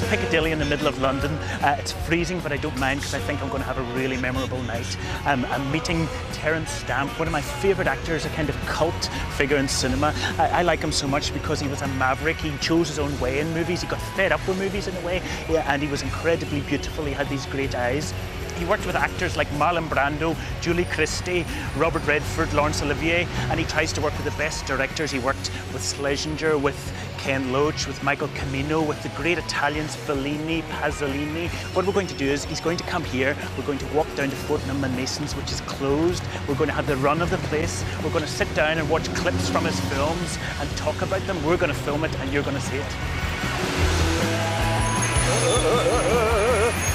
Piccadilly in the middle of London. It's freezing, but I don't mind because I think I'm going to have a really memorable night. I'm meeting Terence Stamp, one of my favourite actors, a kind of cult figure in cinema. I like him so much because he was a maverick. He chose his own way in movies. He got fed up with movies in a way, and he was incredibly beautiful. He had these great eyes. He worked with actors like Marlon Brando, Julie Christie, Robert Redford, Laurence Olivier, and he tries to work with the best directors. He worked with Schlesinger, with Ken Loach, with Michael Cimino, with the great Italians, Fellini, Pasolini. What we're going to do is he's going to come here, we're going to walk down to Fortnum and Mason's, which is closed. We're going to have the run of the place. We're going to sit down and watch clips from his films and talk about them. We're going to film it and you're going to see it.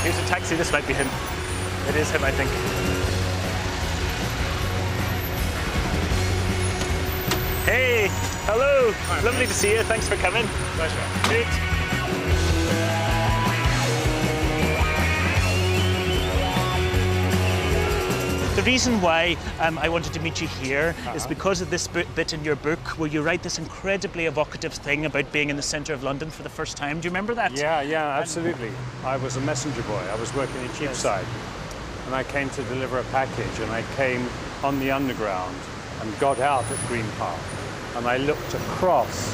Here's a taxi, this might be him. It is him, I think. Hey, hello. Hi, lovely to see you. Thanks for coming. Pleasure. Great. The reason why I wanted to meet you here is because of this bit in your book where you write this incredibly evocative thing about being in the centre of London for the first time. Do you remember that? Yeah, absolutely. I was a messenger boy. I was working in Cheapside. And I came to deliver a package, and I came on the Underground and got out at Green Park. And I looked across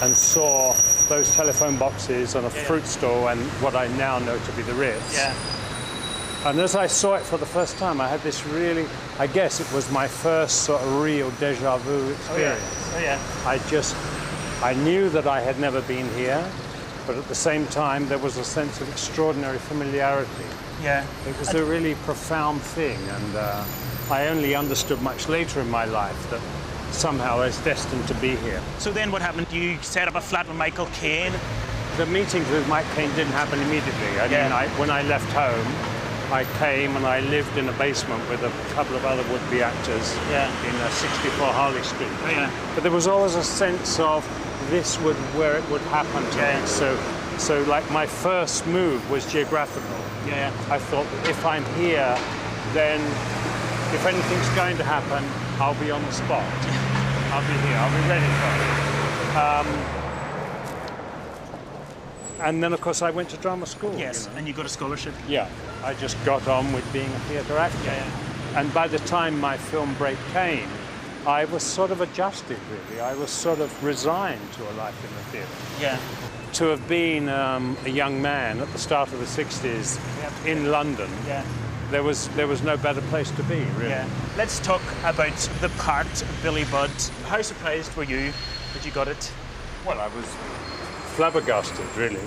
and saw those telephone boxes on a fruit stall and what I now know to be the Ritz. Yeah. And as I saw it for the first time, I had this really, I guess it was my first sort of real déjà vu experience. Oh yeah. I knew that I had never been here, but at the same time, there was a sense of extraordinary familiarity. Yeah. It was a really profound thing, and I only understood much later in my life that somehow I was destined to be here. So then what happened? You set up a flat with Michael Caine? The meetings with Mike Caine didn't happen immediately. I mean, when I left home, I came and I lived in a basement with a couple of other would-be actors in 64 Harley Street. Oh, yeah. But there was always a sense of where it would happen to me. So like my first move was geographical. Yeah. I thought that if I'm here, then if anything's going to happen, I'll be on the spot. I'll be here, I'll be ready for it. And then, of course, I went to drama school. Yes, and you got a scholarship. Yeah, I just got on with being a theatre actor. Yeah. And by the time my film break came, I was sort of adjusted, really. I was sort of resigned to a life in the theatre. Yeah. To have been a young man at the start of the 60s in London, there was no better place to be, really. Yeah. Let's talk about the part of Billy Budd. How surprised were you that you got it? Well, I was flabbergasted, really.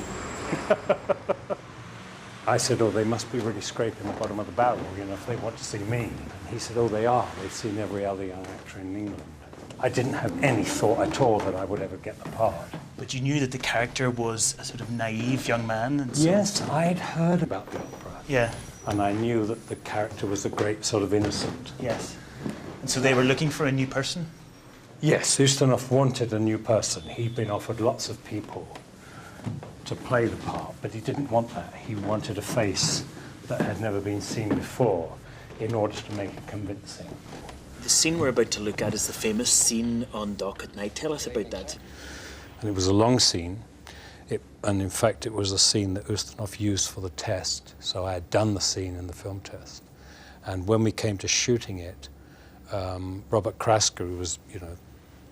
I said, oh, they must be really scraping the bottom of the barrel, you know, if they want to see me. And he said, oh, they are. They've seen every other young actor in England. I didn't have any thought at all that I would ever get the part. But you knew that the character was a sort of naive young man? And so yes, I'd heard about the opera. Yeah. And I knew that the character was a great sort of innocent. Yes. And so they were looking for a new person? Yes, Ustinov wanted a new person. He'd been offered lots of people to play the part, but he didn't want that. He wanted a face that had never been seen before in order to make it convincing. The scene we're about to look at is the famous scene on Dock at Night. Tell us about that. And it was a long scene, and in fact it was a scene that Ustinov used for the test. So I had done the scene in the film test. And when we came to shooting it, Robert Krasker, who was, you know,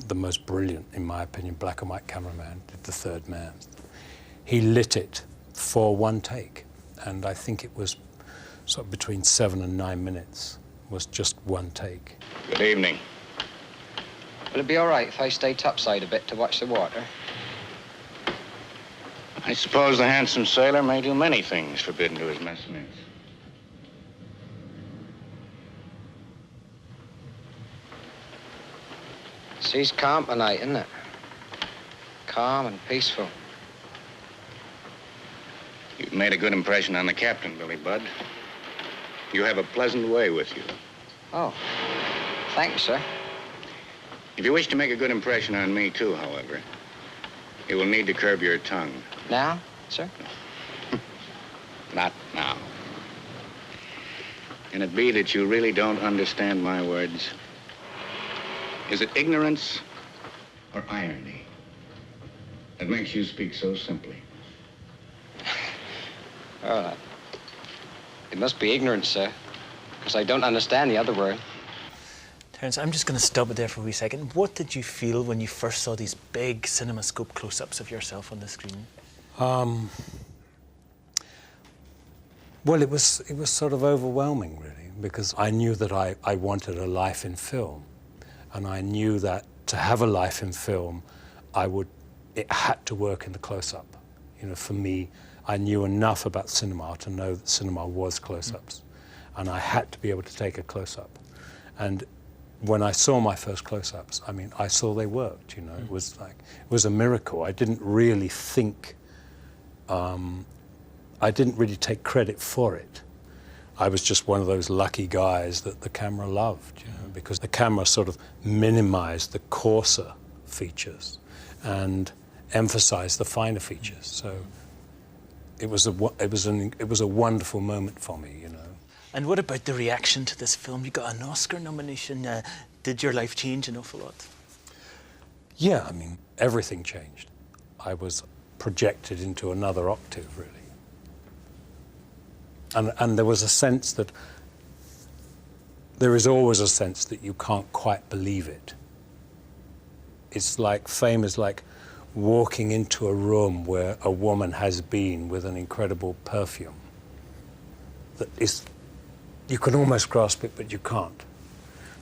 the most brilliant, in my opinion, black and white cameraman, did The Third Man. He lit it for one take, and I think it was sort of between 7 and 9 minutes, was just one take. Good evening. Will it be all right if I stay topside a bit to watch the water? I suppose the handsome sailor may do many things forbidden to his messmates. Sea's calm tonight, isn't it? Calm and peaceful. You've made a good impression on the captain, Billy Budd. You have a pleasant way with you. Oh, thank you, sir. If you wish to make a good impression on me, too, however, you will need to curb your tongue. Now, sir? Not now. Can it be that you really don't understand my words? Is it ignorance or irony that makes you speak so simply? Oh, it must be ignorance, sir, because I don't understand the other word. Terence, I'm just going to stop it there for a wee second. What did you feel when you first saw these big CinemaScope close-ups of yourself on the screen? Well, it was sort of overwhelming, really, because I knew that I wanted a life in film, and I knew that to have a life in film, it had to work in the close-up. You know, for me, I knew enough about cinema to know that cinema was close-ups, and I had to be able to take a close-up. And when I saw my first close-ups, I mean, I saw they worked. You know, it was a miracle. I didn't really think. I didn't really take credit for it. I was just one of those lucky guys that the camera loved, you know, because the camera sort of minimized the coarser features and emphasized the finer features. So it was a wonderful moment for me, you know. And what about the reaction to this film? You got an Oscar nomination. Did your life change an awful lot? Yeah, I mean, everything changed. I was projected into another octave, really. And there was a sense that, there is always a sense that you can't quite believe it. It's like, fame is like walking into a room where a woman has been with an incredible perfume. That is, you can almost grasp it, but you can't.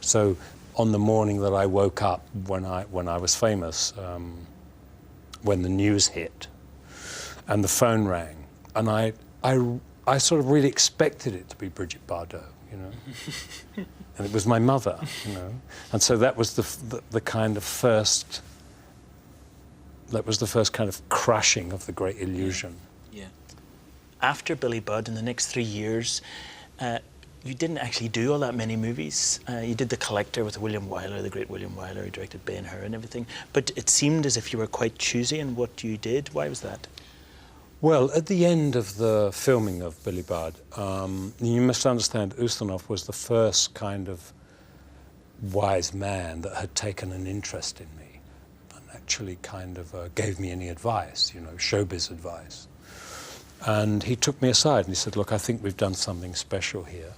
So on the morning that I woke up, when I was famous, when the news hit, and the phone rang, and I sort of really expected it to be Brigitte Bardot, you know, and it was my mother, you know, and so that was the kind of first. That was the first kind of crushing of the great illusion. Yeah. After Billy Budd, in the next 3 years, you didn't actually do all that many movies. You did The Collector with William Wyler, the great William Wyler, who directed Ben-Hur and everything. But it seemed as if you were quite choosy in what you did. Why was that? Well, at the end of the filming of Billy Budd, you must understand Ustinov was the first kind of wise man that had taken an interest in me and actually kind of gave me any advice, you know, showbiz advice. And he took me aside and he said, look, I think we've done something special here.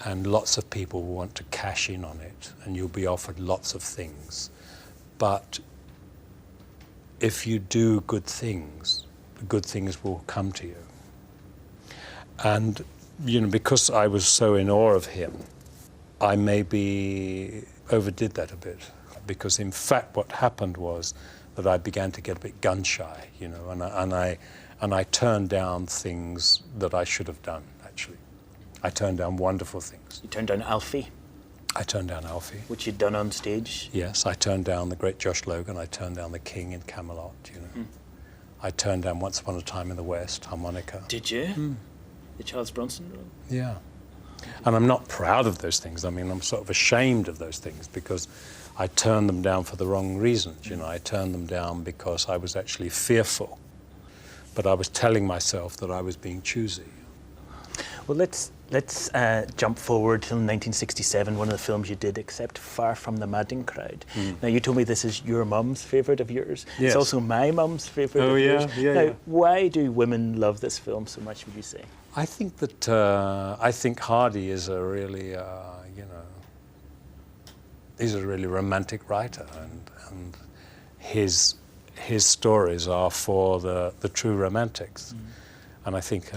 And lots of people will want to cash in on it, and you'll be offered lots of things. But if you do good things will come to you. And, you know, because I was so in awe of him, I maybe overdid that a bit. Because in fact what happened was that I began to get a bit gun-shy, you know, and I turned down things that I should have done, actually. I turned down wonderful things. You turned down Alfie? I turned down Alfie. Which you'd done on stage? Yes, I turned down the great Josh Logan. I turned down the King in Camelot, you know. I turned down Once Upon a Time in the West, Harmonica. Did you? The Charles Bronson role? Yeah. And I'm not proud of those things. I mean, I'm sort of ashamed of those things because I turned them down for the wrong reasons, you know. I turned them down because I was actually fearful. But I was telling myself that I was being choosy. Well, let's jump forward till 1967, one of the films you did, except Far From the Madding Crowd. Now, you told me this is your mum's favourite of yours. Yes. It's also my mum's favourite of yours. Now, why do women love this film so much, would you say? I think that, I think Hardy is a really, you know, he's a really romantic writer, and his stories are for the true romantics. And I think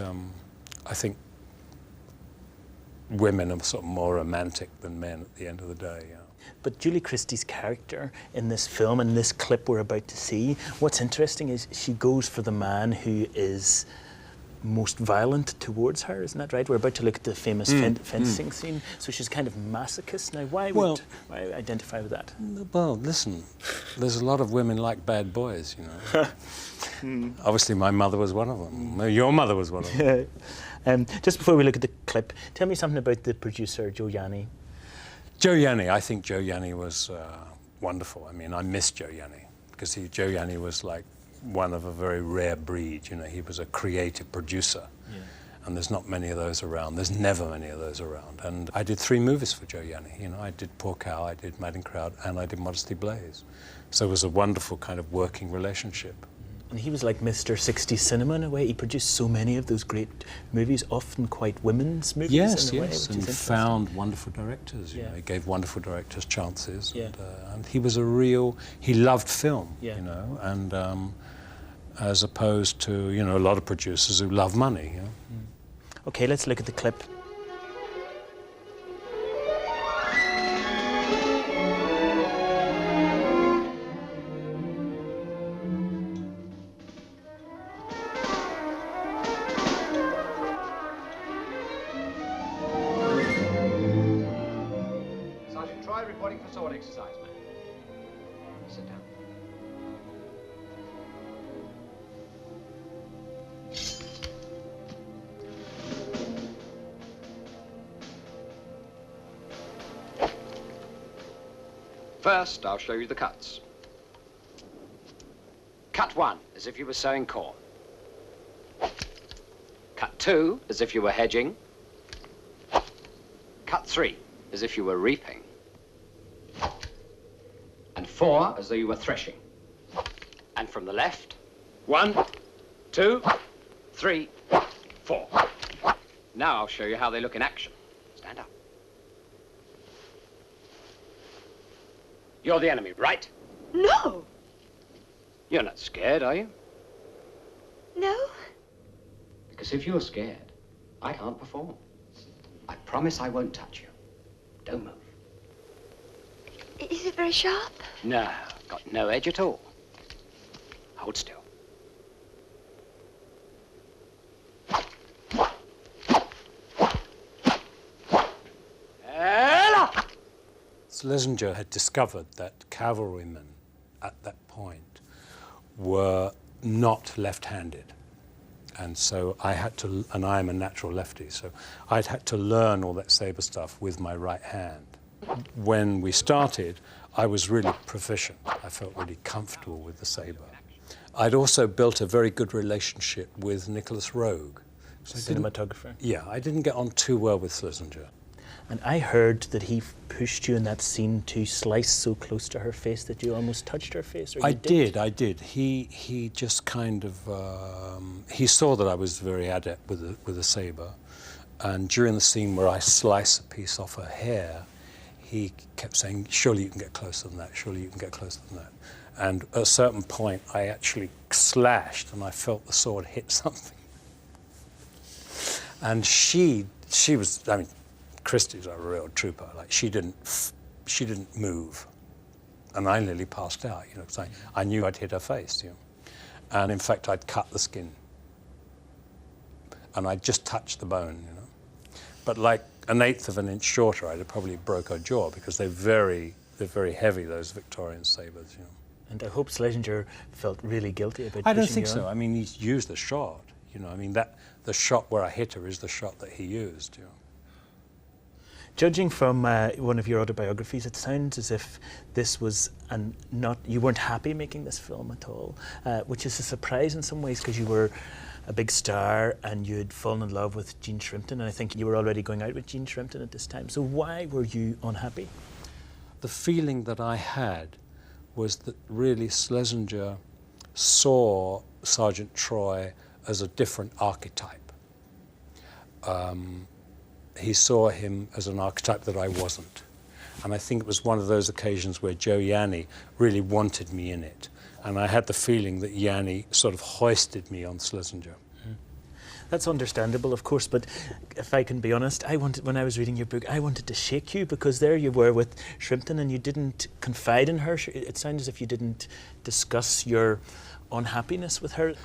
women are sort of more romantic than men at the end of the day. Yeah. But Julie Christie's character in this film, in this clip we're about to see, what's interesting is she goes for the man who is most violent towards her, isn't that right? We're about to look at the famous fencing scene. So she's kind of masochist. Now, why identify with that? Well, listen, there's a lot of women like bad boys, you know. Obviously, my mother was one of them. Your mother was one of them. Just before we look at the clip, tell me something about the producer, Joe Yanni. Joe Yanni, I think Joe Yanni was wonderful. I mean, I miss Joe Yanni because Joe Yanni was like one of a very rare breed. You know, he was a creative producer, and there's not many of those around. There's never many of those around. And I did 3 movies for Joe Yanni. You know, I did Poor Cow, I did Madding Crowd, and I did Modesty Blaise. So it was a wonderful kind of working relationship. And he was like Mr. 60s cinema in a way. He produced so many of those great movies, often quite women's movies Yes, in a way, yes, which and is found wonderful directors. You Yeah. know, he gave wonderful directors chances. Yeah. And he was a real, he loved film, Yeah. you know, and as opposed to, you know, a lot of producers who love money. You know? Okay, let's look at the clip. Sergeant Troy reporting for sword exercise, man. Sit down. First, I'll show you the cuts. Cut 1, as if you were sowing corn. Cut 2, as if you were hedging. Cut 3, as if you were reaping. And 4, as though you were threshing. And from the left, 1, 2, 3, 4. Now I'll show you how they look in action. Stand up. You're the enemy, right? No. You're not scared, are you? No. Because if you're scared, I can't perform. I promise I won't touch you. Don't move. Is it very sharp? No, got no edge at all. Hold still. Ella! Schlesinger had discovered that cavalrymen at that point were not left-handed. And so I had to, and I am a natural lefty, so I'd had to learn all that saber stuff with my right hand. When we started, I was really proficient. I felt really comfortable with the saber. I'd also built a very good relationship with Nicholas Roeg. So Cinematographer. Yeah, I didn't get on too well with Schlesinger. And I heard that he pushed you in that scene to slice so close to her face that you almost touched her face. Or you I did. He just kind of he saw that I was very adept with a saber, and during the scene where I slice a piece off her hair, he kept saying, "Surely you can get closer than that. Surely you can get closer than that." And at a certain point, I actually slashed, and I felt the sword hit something. And she was, I mean, Christie's a real trooper. Like she didn't move, and I nearly passed out. You know, because I knew I'd hit her face. You know, and in fact I'd cut the skin, and I'd just touched the bone. You know, but like an eighth of an inch shorter, I'd have probably broke her jaw because they're very heavy, those Victorian sabers. You know. And I hope Schlesinger felt really guilty about I don't pushing think you so. on. I mean, he's used the shot. You know, I mean the shot where I hit her is the shot that he used. You know. Judging from one of your autobiographies, it sounds as if this was you weren't happy making this film at all, which is a surprise in some ways because you were a big star and you'd fallen in love with Jean Shrimpton, and I think you were already going out with Jean Shrimpton at this time. So why were you unhappy? The feeling that I had was that really Schlesinger saw Sergeant Troy as a different archetype. He saw him as an archetype that I wasn't. And I think it was one of those occasions where Joe Yanni really wanted me in it. And I had the feeling that Yanni sort of hoisted me on Schlesinger. That's understandable, of course, but if I can be honest, when I was reading your book, I wanted to shake you because there you were with Shrimpton and you didn't confide in her. It sounded as if you didn't discuss your unhappiness with her.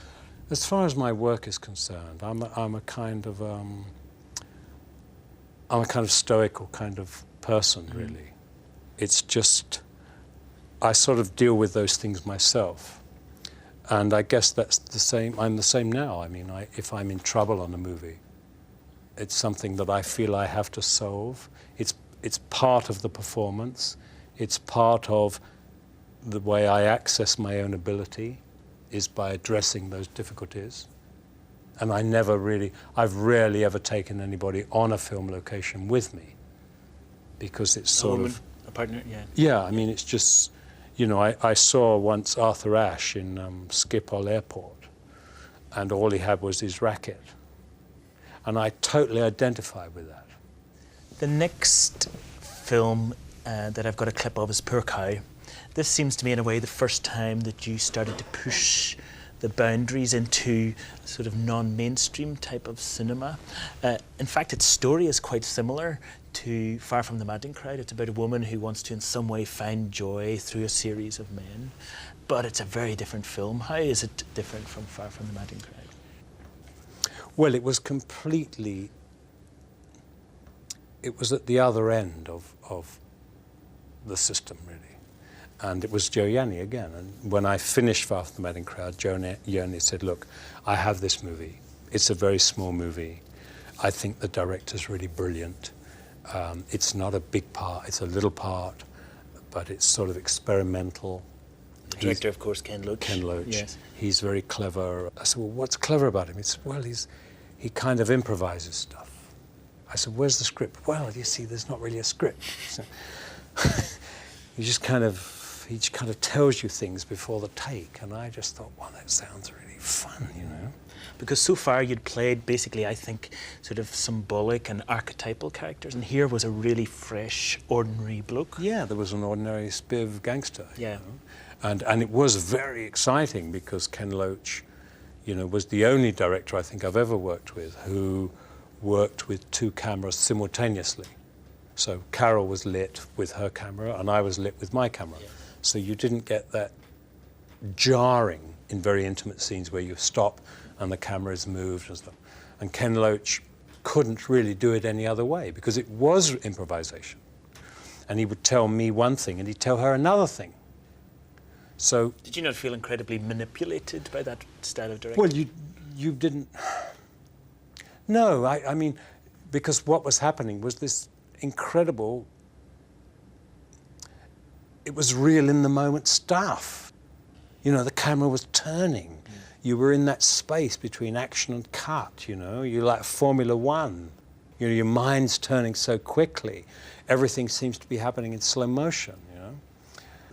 As far as my work is concerned, I'm a kind of stoical kind of person, really. It's just, I sort of deal with those things myself. And I guess that's the same, I'm the same now. I mean, if I'm in trouble on a movie, it's something that I feel I have to solve. It's part of the performance. It's part of the way I access my own ability is by addressing those difficulties. And I've rarely ever taken anybody on a film location with me because it's sort of... A partner, yeah. Yeah, I mean, it's just, You know, I saw once Arthur Ashe in Schiphol Airport, and all he had was his racket. And I totally identify with that. The next film that I've got a clip of is Poor Cow. This seems to me, in a way, the first time that you started to push the boundaries into a sort of non-mainstream type of cinema. In fact, its story is quite similar to Far From the Madding Crowd. It's about a woman who wants to in some way find joy through a series of men. But it's a very different film. How is it different from Far From the Madding Crowd? Well, it was completely... It was at the other end of the system, really. And it was Joe Yanni again. And when I finished Far From the Madding Crowd, Joe Yanni said, look, I have this movie. It's a very small movie. I think the director's really brilliant. It's not a big part, it's a little part, but it's sort of experimental. The director, of course, Ken Loach. Ken Loach. Yes. He's very clever. I said, well, what's clever about him? He said, well, he kind of improvises stuff. I said, where's the script? Well, you see, there's not really a script. So he just kind of tells you things before the take. And I just thought, wow, that sounds really fun, you know? Because so far you'd played basically, I think, sort of symbolic and archetypal characters, and here was a really fresh, ordinary bloke. Yeah, there was an ordinary spiv gangster. Yeah. You know? And it was very exciting because Ken Loach, you know, was the only director I think I've ever worked with who worked with two cameras simultaneously. So Carol was lit with her camera and I was lit with my camera. Yeah. So you didn't get that jarring in very intimate scenes where you stop and the camera is moved and stuff. And Ken Loach couldn't really do it any other way because it was improvisation. And he would tell me one thing and he'd tell her another thing. So... Did you not feel incredibly manipulated by that style of directing? Well, you didn't... No, I mean, because what was happening was this incredible... It was real in the moment stuff. You know, the camera was turning. You were in that space between action and cut, you know? You're like Formula One. You know, your mind's turning so quickly. Everything seems to be happening in slow motion, you know?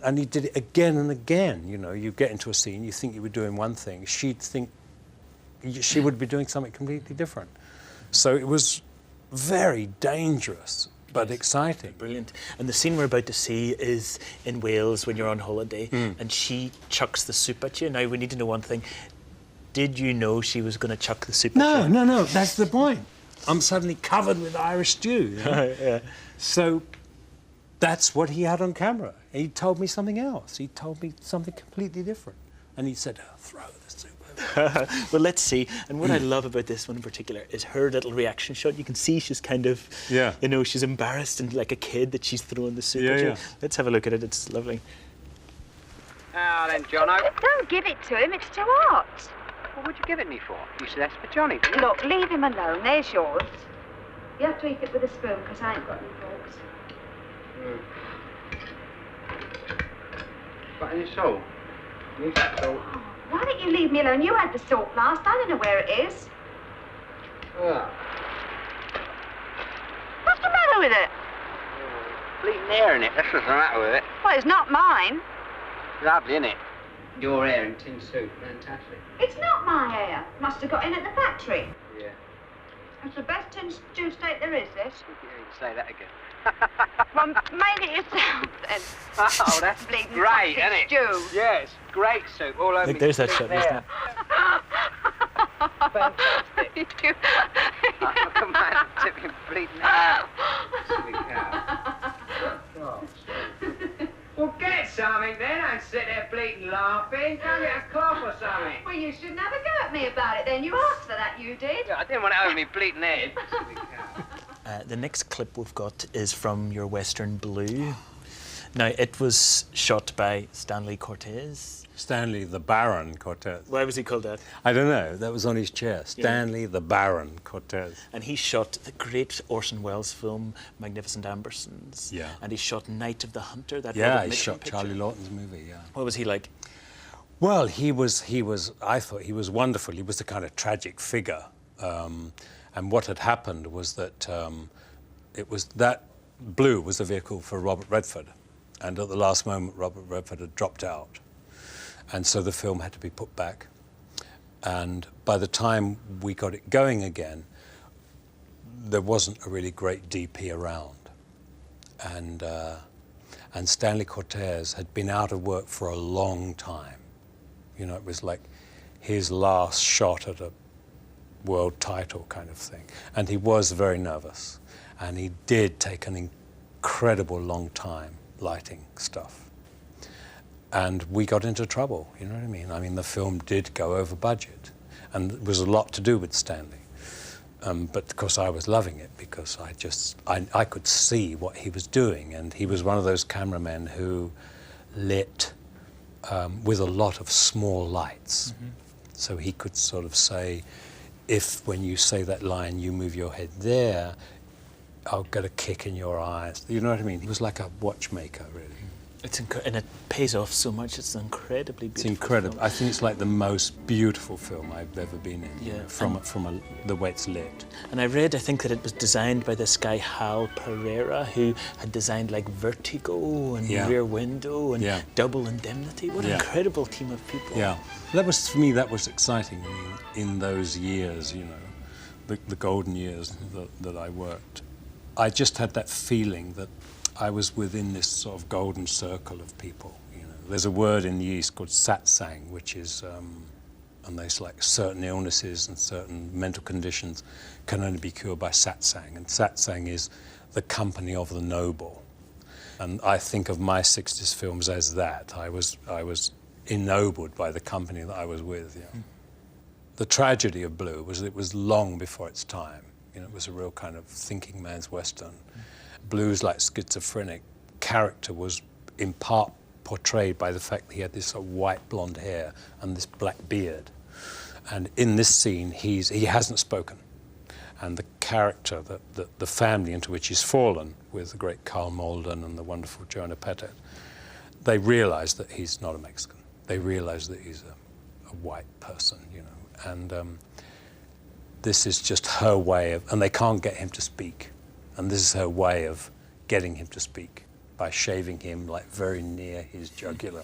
And he did it again and again, you know? You get into a scene, you think you were doing one thing, she'd think she would be doing something completely different. So it was very dangerous, but exciting. Brilliant. And the scene we're about to see is in Wales when you're on holiday, and she chucks the soup at you. Now, we need to know one thing. Did you know she was going to chuck the soup at you? No, that's the point. I'm suddenly covered with Irish stew. You know? Yeah. So that's what he had on camera. He told me something else. He told me something completely different. And he said, oh, throw the soup over. Well, let's see. And what I love about this one in particular is her little reaction shot. You can see she's kind of, you know, she's embarrassed and like a kid that she's throwing the soup at you. Let's have a look at it. It's lovely. Now then, Jono. Don't give it to him, it's too hot. Well, what'd you give it me for? You said that's for Johnny, didn't you? Look, leave him alone. There's yours. You have to eat it with a spoon, because I ain't got any forks. Got any salt? Need that salt? Oh, why don't you leave me alone? You had the salt last. I don't know where it is. What's the matter with it? Bleeding air in it, that's what's the matter with it. Well, it's not mine. Lovely, isn't it? Your hair in tin soup, fantastic. It's not my hair. Must have got in at the factory. Yeah. It's the best tin stew steak there is, this. Yeah, you can say that again. Well, made it yourself, then. Oh, that's Bleeding great, sausage isn't it? stew. Yes, great soup, all over Look, me. there's that shot, isn't it? Fantastic. Oh, come on, tip me bleeding out. Silly cow. Oh, well, get something then. Don't sit there bleeding laughing. Go get a cloth or something. Well, you shouldn't have a go at me about it then. You asked for that, you did. Yeah, I didn't want it over me bleeding head. Silly cow. The next clip we've got is from your Western Blue. Now, it was shot by Stanley Cortez. Stanley the Baron Cortez. Why was he called that? I don't know, that was on his chest. Stanley the Baron Cortez. And he shot the great Orson Welles film, Magnificent Ambersons. Yeah. And he shot Night of the Hunter, that Yeah, Robert he Mitchum shot picture. Charlie Lawton's movie, yeah. What was he like? Well, he was, I thought he was wonderful. He was the kind of tragic figure. And what had happened was that it was that Blue was a vehicle for Robert Redford. And at the last moment, Robert Redford had dropped out. And so the film had to be put back. And by the time we got it going again, there wasn't a really great DP around. And Stanley Cortez had been out of work for a long time. You know, it was like his last shot at a world title kind of thing. And he was very nervous. And he did take an incredible long time lighting stuff. And we got into trouble, you know what I mean? I mean, the film did go over budget. And it was a lot to do with Stanley. But of course I was loving it because I could see what he was doing. And he was one of those cameramen who lit with a lot of small lights. Mm-hmm. So he could sort of say, if when you say that line, you move your head there, I'll get a kick in your eyes. You know what I mean? He was like a watchmaker, really. It's and it pays off so much. It's an incredibly beautiful. It's incredible. Film. I think it's like the most beautiful film I've ever been in. Yeah, you know, the way it's lit. And I think that it was designed by this guy Hal Pereira, who had designed like Vertigo and Rear Window and Double Indemnity. What an incredible team of people. Yeah, that was, for me, that was exciting. I mean, in those years, you know, the golden years that I worked, I just had that feeling that I was within this sort of golden circle of people. You know, there's a word in the East called satsang, which is, and there's like certain illnesses and certain mental conditions can only be cured by satsang. And satsang is the company of the noble. And I think of my 60s films as that. I was ennobled by the company that I was with. Yeah. The tragedy of Blue was that it was long before its time. You know, it was a real kind of thinking man's Western. Blue's like schizophrenic character was in part portrayed by the fact that he had this sort of white blonde hair and this black beard. And in this scene, he hasn't spoken. And the character, the family into which he's fallen, with the great Carl Malden and the wonderful Joanna Pettet, they realize that he's not a Mexican. They realize that he's a white person, you know. And this is just her way of, and they can't get him to speak. And this is her way of getting him to speak, by shaving him like very near his jugular.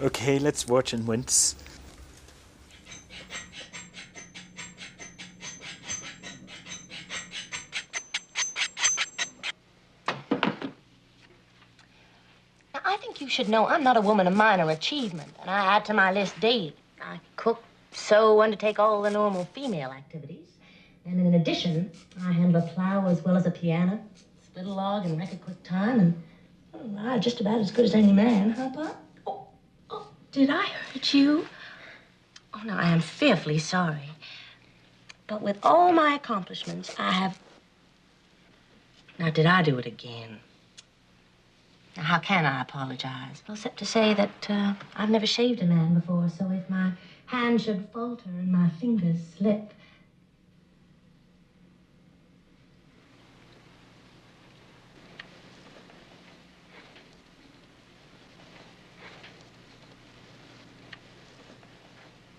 Okay, let's watch and wince. Now, I think you should know I'm not a woman of minor achievement, and I add to my list daily. I cook, sew, undertake all the normal female activities. And in addition, I handle a plow as well as a piano, split a log in record quick time, and I'm just about as good as any man, huh, Pop? Oh, did I hurt you? Oh, no, I am fearfully sorry. But with all my accomplishments, I have... Now, did I do it again? Now, how can I apologize? Well, except to say that I've never shaved a man before, so if my hand should falter and my fingers slip...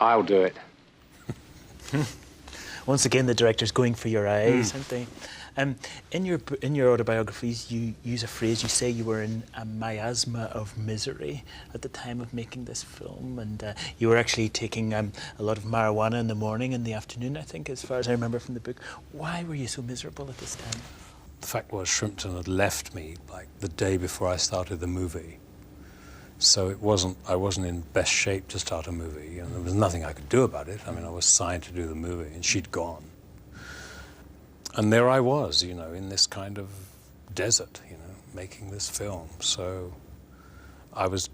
I'll do it. Once again, the director's going for your eyes, aren't they? In your autobiographies, you use a phrase. You say you were in a miasma of misery at the time of making this film, and you were actually taking a lot of marijuana in the morning and the afternoon, I think, as far as I remember from the book. Why were you so miserable at this time? The fact was, Shrimpton had left me like the day before I started the movie. So I wasn't in best shape to start a movie, and there was nothing I could do about it. I mean, I was signed to do the movie, and she'd gone. And there I was, you know, in this kind of desert, you know, making this film. So I was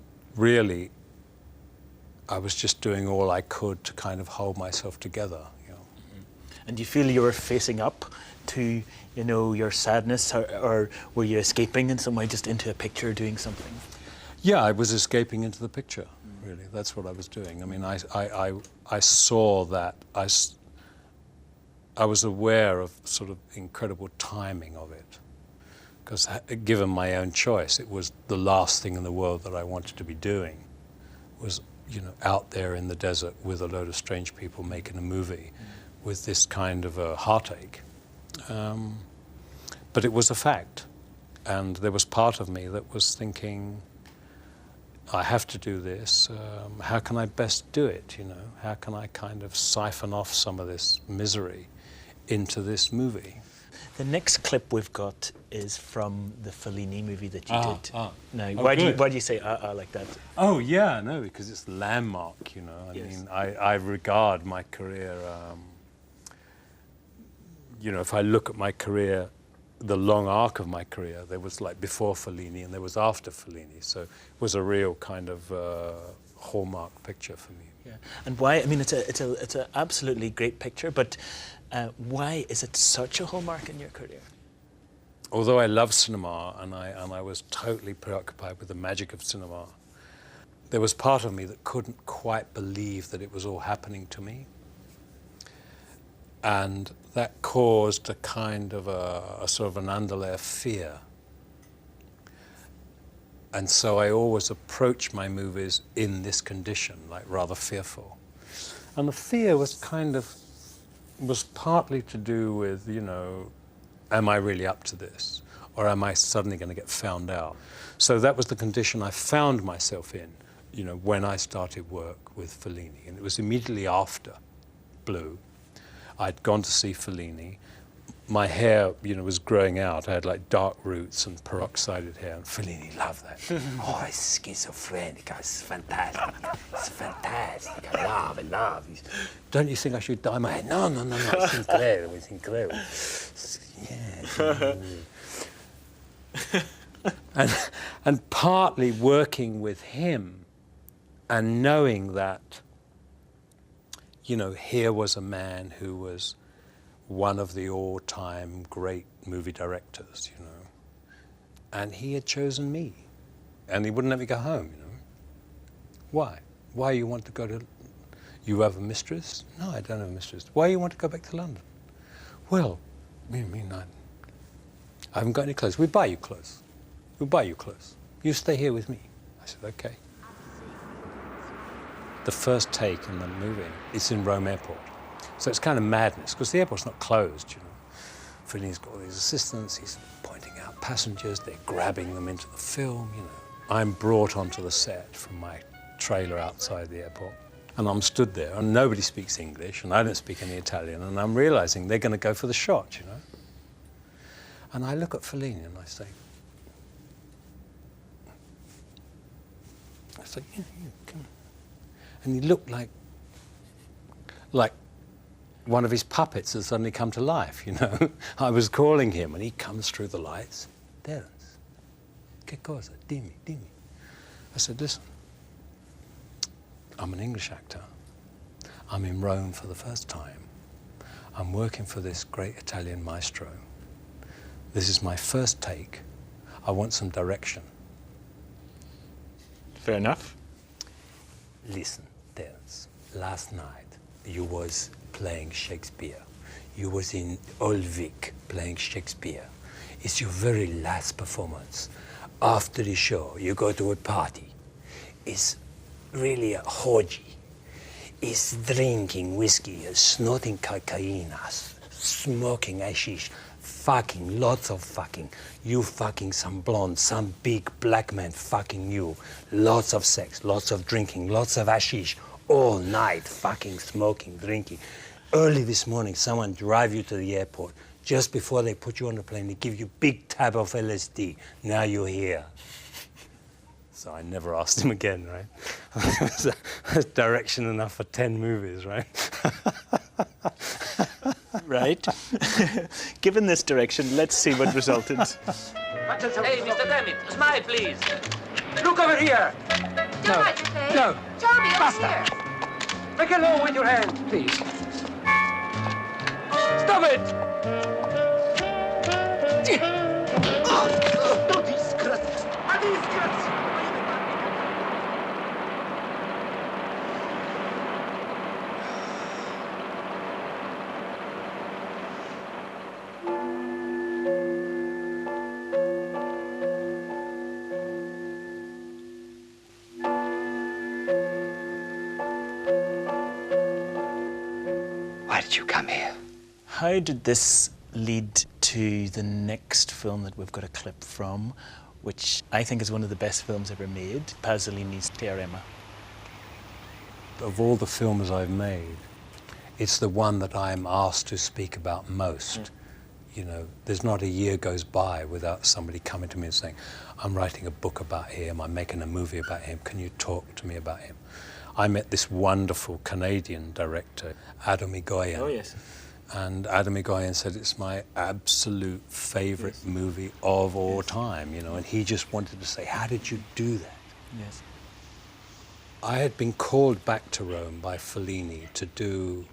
just doing all I could to kind of hold myself together, you know. Mm-hmm. And do you feel you were facing up to, you know, your sadness, or were you escaping in some way, just into a picture, doing something? Yeah, I was escaping into the picture, really. That's what I was doing. I mean, I saw that. I was aware of sort of incredible timing of it. Because given my own choice, it was the last thing in the world that I wanted to be doing, was, you know, out there in the desert with a load of strange people making a movie with this kind of a heartache. But it was a fact. And there was part of me that was thinking, I have to do this. How can I best do it, you know? How can I kind of siphon off some of this misery into this movie? The next clip we've got is from the Fellini movie that you did. Now, Oh, why do you say like that? Oh, yeah, no, because it's landmark, you know. I mean, I regard my career, you know, if I look at my career, the long arc of my career, there was like before Fellini and there was after Fellini. So it was a real kind of hallmark picture for me. Yeah. And why? I mean, it's an absolutely great picture, but why is it such a hallmark in your career? Although I love cinema and I was totally preoccupied with the magic of cinema, there was part of me that couldn't quite believe that it was all happening to me. And that caused a kind of a sort of an underlayer fear. And so I always approach my movies in this condition, like rather fearful. And the fear was partly to do with, you know, am I really up to this? Or am I suddenly going to get found out? So that was the condition I found myself in, you know, when I started work with Fellini. And it was immediately after Blue. I'd gone to see Fellini. My hair, you know, was growing out. I had like dark roots and peroxided hair. And Fellini loved that. Oh, it's schizophrenic. It's fantastic. It's fantastic. I love. Don't you think I should dye my hair? No. It's incredible. It's incredible. Yeah. And partly working with him and knowing that, you know, here was a man who was one of the all-time great movie directors, you know, and he had chosen me, and he wouldn't let me go home, you know. Why? Why you want to go to? You have a mistress? No, I don't have a mistress. Why you want to go back to London? Well, I haven't got any clothes. We'll buy you clothes. We'll buy you clothes. You stay here with me. I said, okay. The first take in the movie, it's in Rome Airport. So it's kind of madness, because the airport's not closed, you know. Fellini's got all these assistants, he's pointing out passengers, they're grabbing them into the film, you know. I'm brought onto the set from my trailer outside the airport, and I'm stood there, and nobody speaks English, and I don't speak any Italian, and I'm realizing they're going to go for the shot, you know. And I look at Fellini and I say, yeah, come on. And he looked like one of his puppets had suddenly come to life, you know. I was calling him and he comes through the lights. Terence, che cosa? Dimmi. I said, listen, I'm an English actor. I'm in Rome for the first time. I'm working for this great Italian maestro. This is my first take. I want some direction. Fair enough. Listen, Terence, last night you was playing Shakespeare. You was in Old Vic playing Shakespeare. It's your very last performance. After the show, you go to a party. It's really a orgy. It's drinking whiskey, snorting cocaine, smoking hashish, fucking, lots of fucking. You fucking some blonde, some big black man fucking you. Lots of sex, lots of drinking, lots of hashish, all night, fucking smoking, drinking. Early this morning, someone drive you to the airport. Just before they put you on the plane, they give you big tab of LSD. Now you're here. So I never asked him again, right? That's direction enough for 10 movies, right? Right. Given this direction, let's see what resulted. Hey, Mr. Dammit, smile, please. Look over here. Don't like to play. No. Johnny, over Basta. here. Make a low with your hand, please. Stop it! Why did you come here? How did this lead to the next film that we've got a clip from, which I think is one of the best films ever made, Pasolini's Teorema. Of all the films I've made, it's the one that I'm asked to speak about most. You know, there's not a year goes by without somebody coming to me and saying, I'm writing a book about him, I'm making a movie about him, can you talk to me about him? I met this wonderful Canadian director, Adam Egoyan. Oh, yes. And Adam Egoyan said it's my absolute favorite movie of all time, you know, and he just wanted to say, how did you do that? Yes. I had been called back to Rome by Fellini to do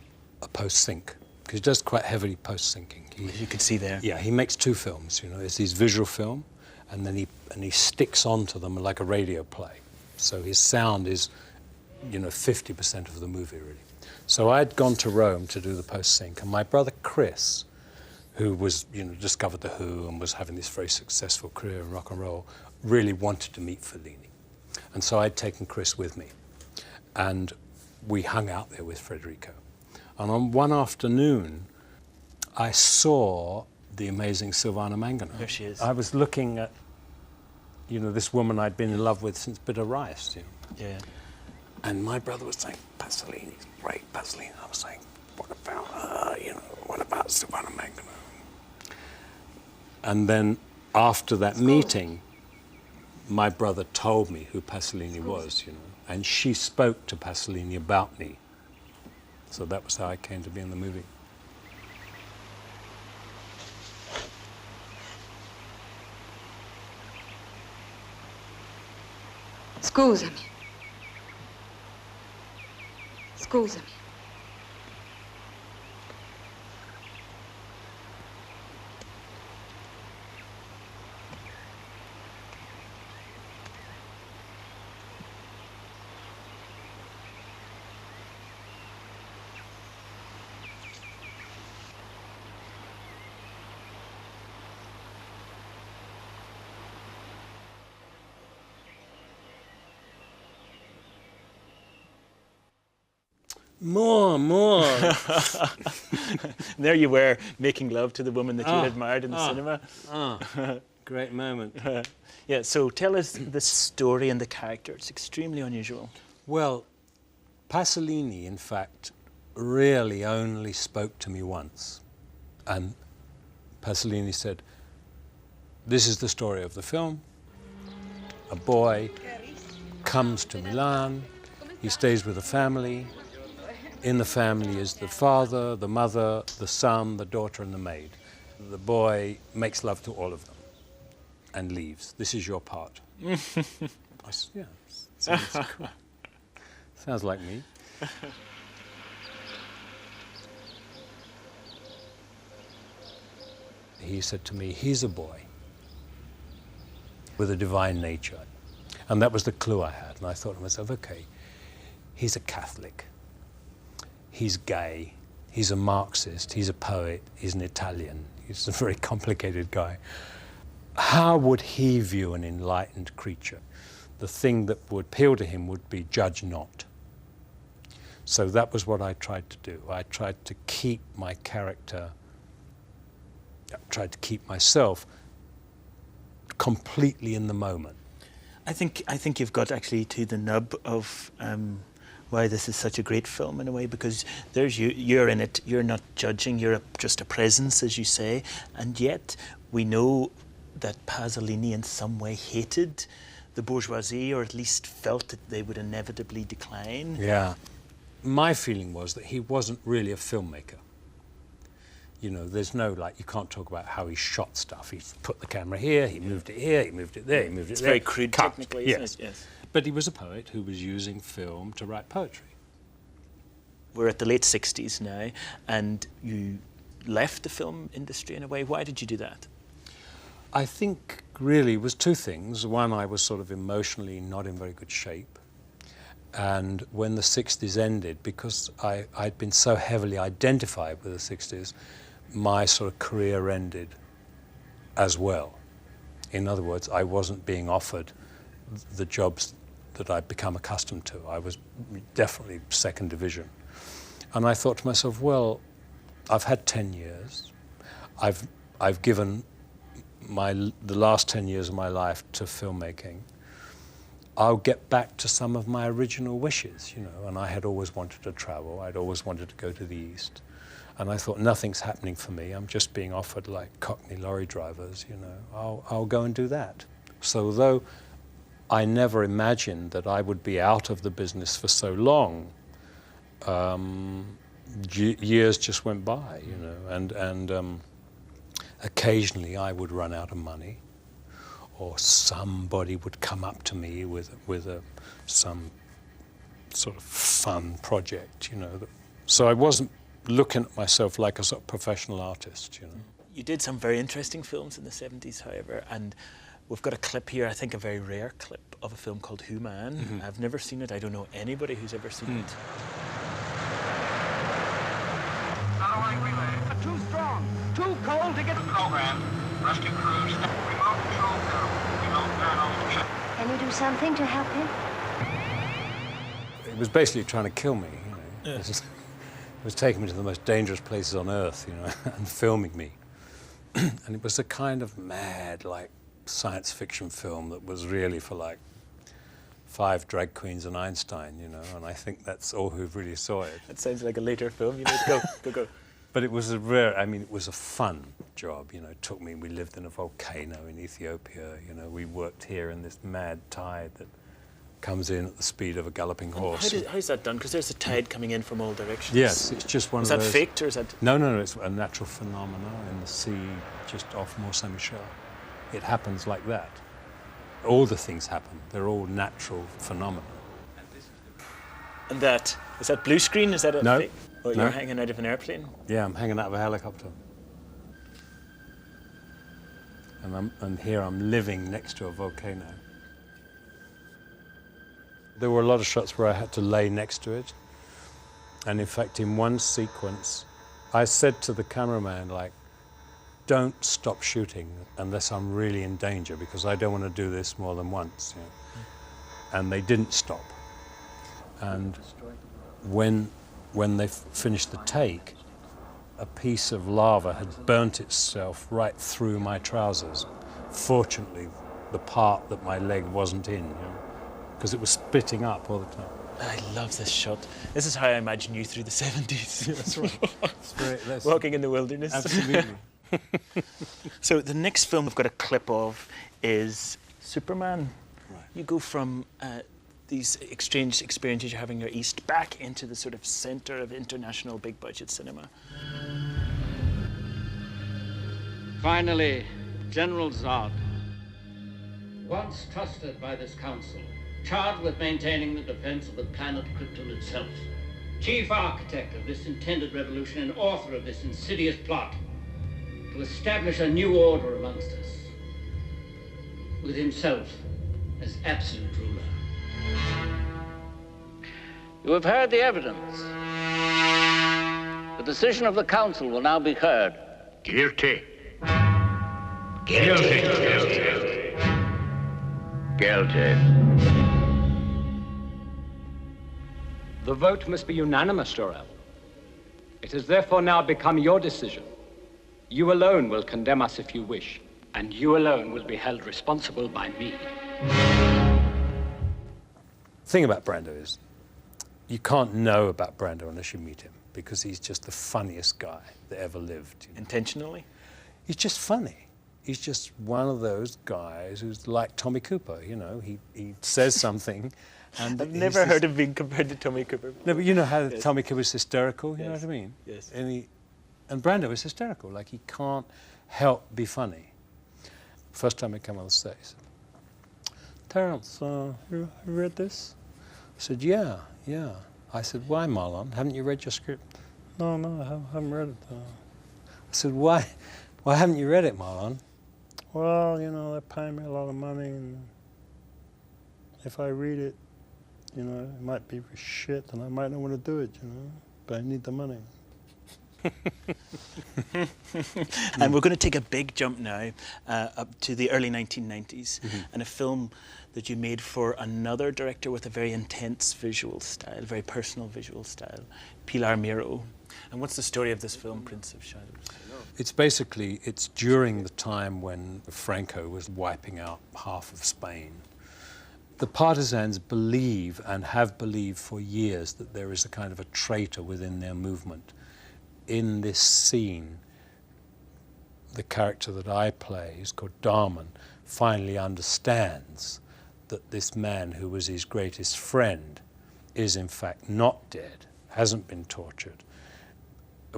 a post-sync, because he does quite heavily post-syncing. You could see there. Yeah, he makes two films, you know, it's his visual film, and then he sticks onto them like a radio play. So his sound is, you know, 50% of the movie, really. So I'd gone to Rome to do the post-sync, and my brother Chris, who was, you know, discovered The Who and was having this very successful career in rock and roll, really wanted to meet Fellini. And so I'd taken Chris with me, and we hung out there with Federico. And on one afternoon, I saw the amazing Silvana Mangano. There she is. I was looking at, you know, this woman I'd been in love with since Bitter Rice, you know. Yeah. And my brother was saying, Pasolini's great, Pasolini. I was saying, what about her, you know, what about Silvana Mangano? And then after that meeting, my brother told me who Pasolini was, you know, and she spoke to Pasolini about me. So that was how I came to be in the movie. Scusami. Scusami. More. There you were, making love to the woman that you had admired in the cinema. Great moment. Yeah, so tell us the story and the character. It's extremely unusual. Well, Pasolini, in fact, really only spoke to me once. And Pasolini said, this is the story of the film. A boy comes to Milan, he stays with a family. In the family is the father, the mother, the son, the daughter, and the maid. The boy makes love to all of them and leaves. This is your part. I said, yeah, sounds cool. Sounds like me. He said to me, he's a boy with a divine nature. And that was the clue I had. And I thought to myself, okay, he's a Catholic. He's gay, he's a Marxist, he's a poet, he's an Italian, he's a very complicated guy. How would he view an enlightened creature? The thing that would appeal to him would be judge not. So that was what I tried to do. I tried to keep my character, I tried to keep myself completely in the moment. I think you've got actually to the nub of why this is such a great film in a way, because there's you're in it, you're not judging, you're just a presence, as you say, and yet we know that Pasolini in some way hated the bourgeoisie, or at least felt that they would inevitably decline. Yeah. My feeling was that he wasn't really a filmmaker. You know, there's no, like, you can't talk about how he shot stuff. He put the camera here, he moved it here, he moved it there, he moved it there. It's very crude technically, isn't it? Yes. But he was a poet who was using film to write poetry. We're at the late 60s now, and you left the film industry in a way. Why did you do that? I think really it was two things. One, I was sort of emotionally not in very good shape. And when the 60s ended, because I'd been so heavily identified with the 60s, my sort of career ended as well. In other words, I wasn't being offered the jobs that I'd become accustomed to. I was definitely second division. And I thought to myself, well, I've had 10 years. I've given the last 10 years of my life to filmmaking, I'll get back to some of my original wishes, you know, and I had always wanted to travel. I'd always wanted to go to the East. And I thought, nothing's happening for me. I'm just being offered like Cockney lorry drivers, you know. I'll go and do that. So though I never imagined that I would be out of the business for so long, years just went by, you know, and occasionally I would run out of money, or somebody would come up to me with some sort of fun project, you know. So I wasn't looking at myself like a sort of professional artist, you know. You did some very interesting films in the 70s, however, and we've got a clip here, I think a very rare clip, of a film called Who Man. Mm-hmm. I've never seen it. I don't know anybody who's ever seen it. Too strong, too cold to get... Program, rescue crews, remote control go, remote panel check. Can you do something to help him? It was basically trying to kill me, you know. It was taking me to the most dangerous places on earth, you know, and filming me. And it was a kind of mad, like, science fiction film that was really for, like, 5 drag queens and Einstein, you know, and I think that's all who really saw it. That sounds like a later film. You know, go. But it was it was a fun job, you know. It took me, we lived in a volcano in Ethiopia, you know, we worked here in this mad tide that comes in at the speed of a galloping horse. How's that done? Because there's a tide coming in from all directions. Yes, it's just one of those... Is that faked, or is that... No, it's a natural phenomenon in the sea just off Mont Saint-Michel. It happens like that. All the things happen. They're all natural phenomena. And is that blue screen? Is that a No. fake? Oh, you're hanging out of an airplane? Yeah, I'm hanging out of a helicopter. And here I'm living next to a volcano. There were a lot of shots where I had to lay next to it. And in fact, in one sequence, I said to the cameraman, like, don't stop shooting unless I'm really in danger, because I don't want to do this more than once. You know? And they didn't stop. And when they finished the take, a piece of lava had burnt itself right through my trousers. Fortunately, the part that my leg wasn't in, you know, because it was splitting up all the time. I love this shot. This is how I imagine you through the 70s. That's right. That's Walking in the wilderness. Absolutely. So the next film we've got a clip of is Superman. Right. You go from these exchange experiences you're having in your East back into the sort of centre of international big budget cinema. Finally, General Zod. Once trusted by this council, charged with maintaining the defense of the planet Krypton itself, chief architect of this intended revolution and author of this insidious plot to establish a new order amongst us, with himself as absolute ruler. You have heard the evidence. The decision of the council will now be heard. Guilty. Guilty. Guilty. Guilty. The vote must be unanimous, Jor-El. It has therefore now become your decision. You alone will condemn us if you wish, and you alone will be held responsible by me. The thing about Brando is you can't know about Brando unless you meet him, because he's just the funniest guy that ever lived. You know? Intentionally? He's just funny. He's just one of those guys who's like Tommy Cooper, you know. He says something and I've never heard of being compared to Tommy Cooper. No, but you know how Yes. Tommy Cooper's hysterical, you know Yes. what I mean? Yes. And Brando is hysterical, like he can't help be funny. First time he came on the stage, he said, Terence, you read this? I said, yeah. I said, why, Marlon? Haven't you read your script? No, I haven't read it. I said, why haven't you read it, Marlon? Well, you know, they're paying me a lot of money, and if I read it, you know, it might be shit, and I might not want to do it, you know, but I need the money. And we're going to take a big jump now up to the early 1990s, and a film that you made for another director with a very intense visual style, very personal visual style, Pilar Miró. And what's the story of this film, Prince of Shadows? It's basically, it's during the time when Franco was wiping out half of Spain. The partisans believe, and have believed for years, that there is a kind of a traitor within their movement. In this scene, the character that I play, who's called Darman, finally understands that this man who was his greatest friend is in fact not dead, hasn't been tortured,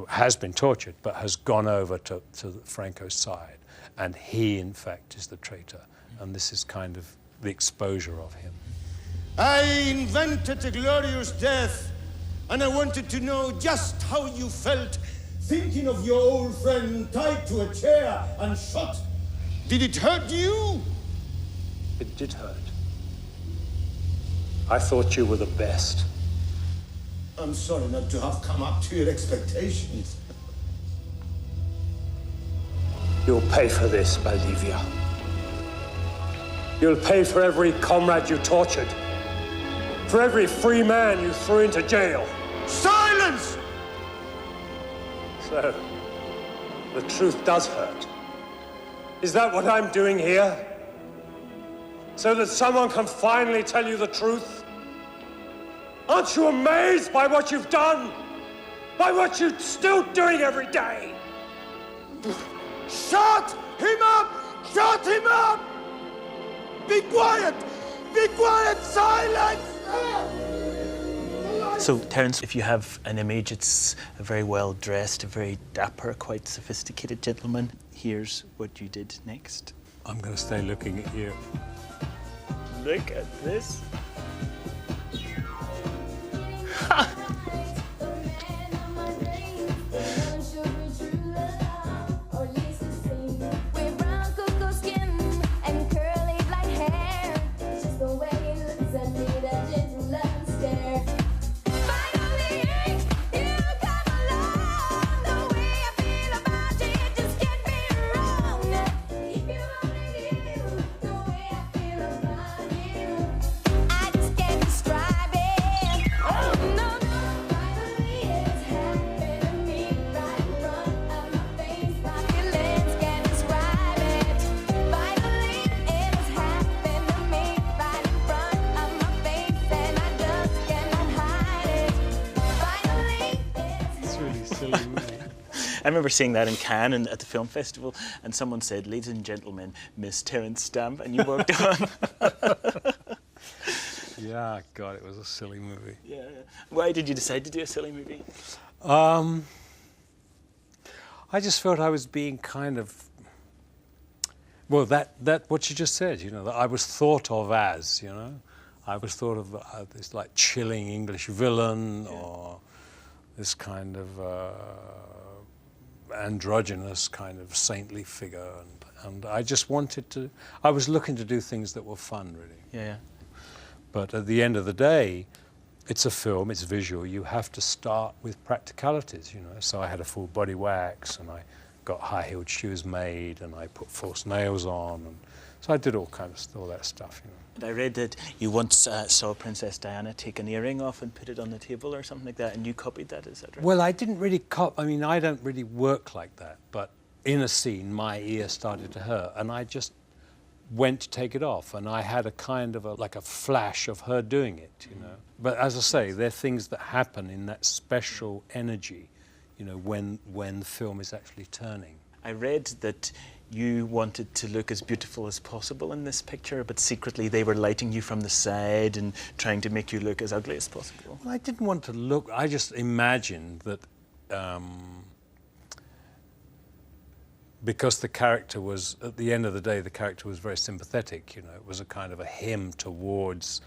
has been tortured, but has gone over to Franco's side. And he, in fact, is the traitor. And this is kind of the exposure of him. I invented a glorious death, and I wanted to know just how you felt thinking of your old friend tied to a chair and shot. Did it hurt you? It did hurt. I thought you were the best. I'm sorry not to have come up to your expectations. You'll pay for this, Valdivia. You'll pay for every comrade you tortured. For every free man you threw into jail. Silence! So, the truth does hurt. Is that what I'm doing here? So that someone can finally tell you the truth? Aren't you amazed by what you've done? By what you're still doing every day? Shut him up! Shut him up! Be quiet! Be quiet! Silence! So, Terence, if you have an image, it's a very well-dressed, a very dapper, quite sophisticated gentleman. Here's what you did next. I'm going to stay looking at you. Look at this. I remember seeing that in Cannes and at the film festival, and someone said, "Ladies and gentlemen, Miss Terence Stamp," and you walked on. Yeah, God, it was a silly movie. Yeah. Why did you decide to do a silly movie? I just felt I was being kind of, well, that what you just said, you know, that I was thought of as, you know, I was thought of this like chilling English villain, or this kind of androgynous kind of saintly figure, and I just wanted to, I was looking to do things that were fun, really. Yeah. But at the end of the day, it's a film, it's visual, you have to start with practicalities, you know. So I had a full body wax, and I got high-heeled shoes made, and I put false nails on, and so I did all that stuff, you know. And I read that you once saw Princess Diana take an earring off and put it on the table or something like that, and you copied that, is that right? Well, I didn't really I mean, I don't really work like that, but in a scene, my ear started to hurt, and I just went to take it off, and I had a kind of like a flash of her doing it, you know. But as I say, there are things that happen in that special energy, you know, when the film is actually turning. I read that you wanted to look as beautiful as possible in this picture, but secretly they were lighting you from the side and trying to make you look as ugly as possible. Well, I didn't want to look, I just imagined that because the character was, at the end of the day, the character was very sympathetic, you know, it was a kind of a hymn towards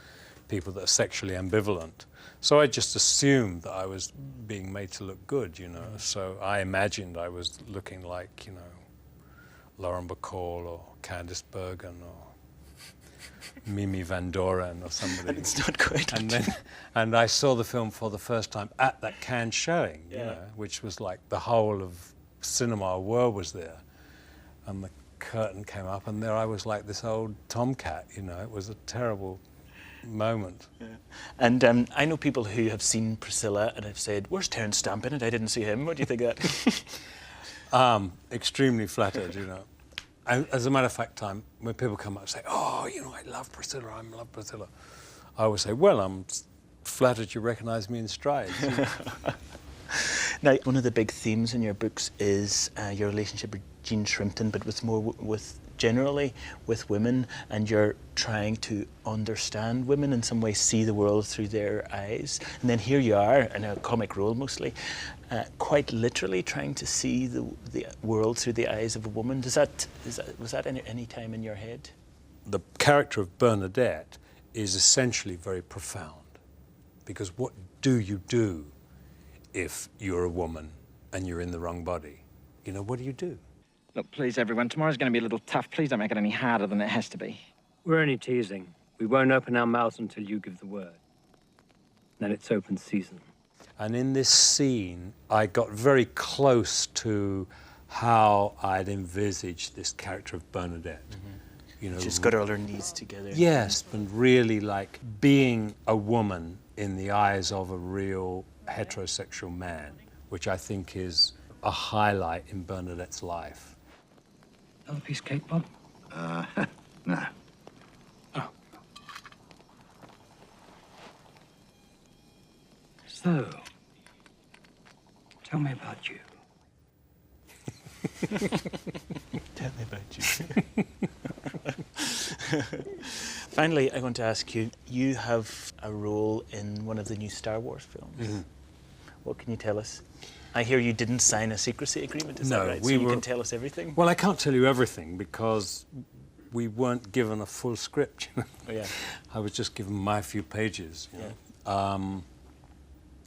people that are sexually ambivalent. So I just assumed that I was being made to look good, you know, so I imagined I was looking like, you know, Lauren Bacall or Candice Bergen or Mimi Van Doren or somebody. And it's not quite. And I saw the film for the first time at that Cannes showing, you know, which was like the whole of cinema world was there. And the curtain came up, and there I was like this old tomcat, you know. It was a terrible moment. Yeah. And I know people who have seen Priscilla and have said, "Where's Terence Stamp in it? I didn't see him." What do you think of that? Extremely flattered, you know. And as a matter of fact, when people come up and say, oh, you know, I love Priscilla, I love Priscilla, I always say, well, I'm flattered you recognise me in strides. Now, one of the big themes in your books is your relationship with Jean Shrimpton, but generally with women, and you're trying to understand women in some way, see the world through their eyes. And then here you are, in a comic role mostly, quite literally trying to see the world through the eyes of a woman. Was that any time in your head? The character of Bernadette is essentially very profound, because what do you do if you're a woman and you're in the wrong body? You know, what do you do? Look, please, everyone, tomorrow's going to be a little tough. Please don't make it any harder than it has to be. We're only teasing. We won't open our mouths until you give the word. Then it's open season. And in this scene, I got very close to how I'd envisaged this character of Bernadette. Mm-hmm. You know, she's got all her needs together. Yes, and really like being a woman in the eyes of a real heterosexual man, which I think is a highlight in Bernadette's life. Another piece of cake, Bob? No. Oh. So, tell me about you. Tell me about you. Finally, I want to ask you, you have a role in one of the new Star Wars films. Mm-hmm. What can you tell us? I hear you didn't sign a secrecy agreement, is that right? So you can tell us everything? Well, I can't tell you everything because we weren't given a full script. You know? Oh, yeah. I was just given my few pages. You know?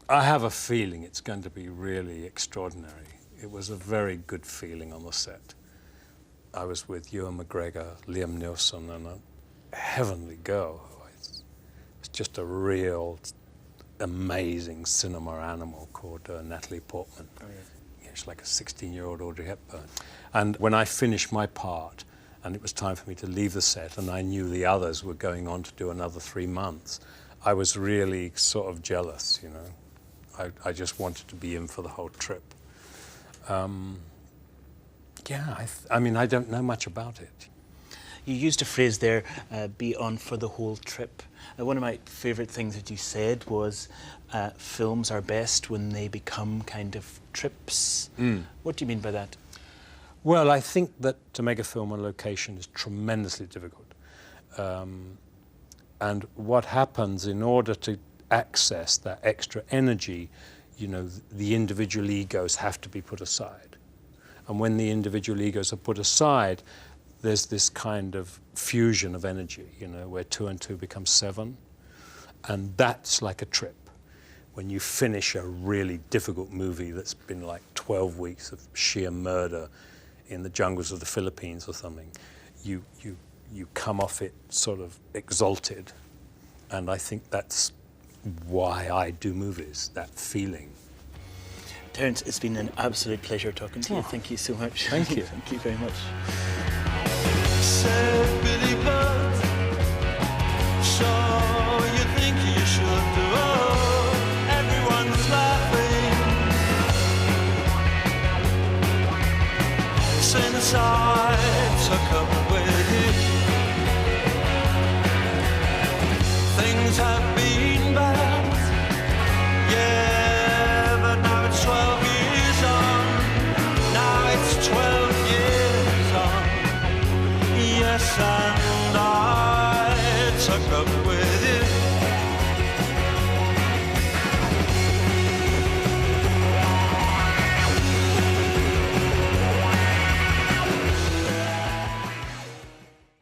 I have a feeling it's going to be really extraordinary. It was a very good feeling on the set. I was with Ewan McGregor, Liam Neeson, and a heavenly girl. It's just a real amazing cinema animal called Natalie Portman. Oh, yeah. She's like a 16-year-old Audrey Hepburn. And when I finished my part, and it was time for me to leave the set, and I knew the others were going on to do another 3 months, I was really sort of jealous, you know. I just wanted to be in for the whole trip. Yeah, I mean, I don't know much about it. You used a phrase there, be on for the whole trip. One of my favourite things that you said was films are best when they become kind of trips. What do you mean by that? Well, I think that to make a film on location is tremendously difficult. And what happens in order to access that extra energy, you know, the individual egos have to be put aside. And when the individual egos are put aside, there's this kind of fusion of energy, you know, where 2 and 2 becomes 7. And that's like a trip. When you finish a really difficult movie that's been like 12 weeks of sheer murder in the jungles of the Philippines or something, you come off it sort of exalted. And I think that's why I do movies, that feeling. Terence, it's been an absolute pleasure talking to you. Thank you so much. Thank you. Thank you very much. Said Billy Budd, so you think you should do? Oh, everyone's laughing since I took away. Things have been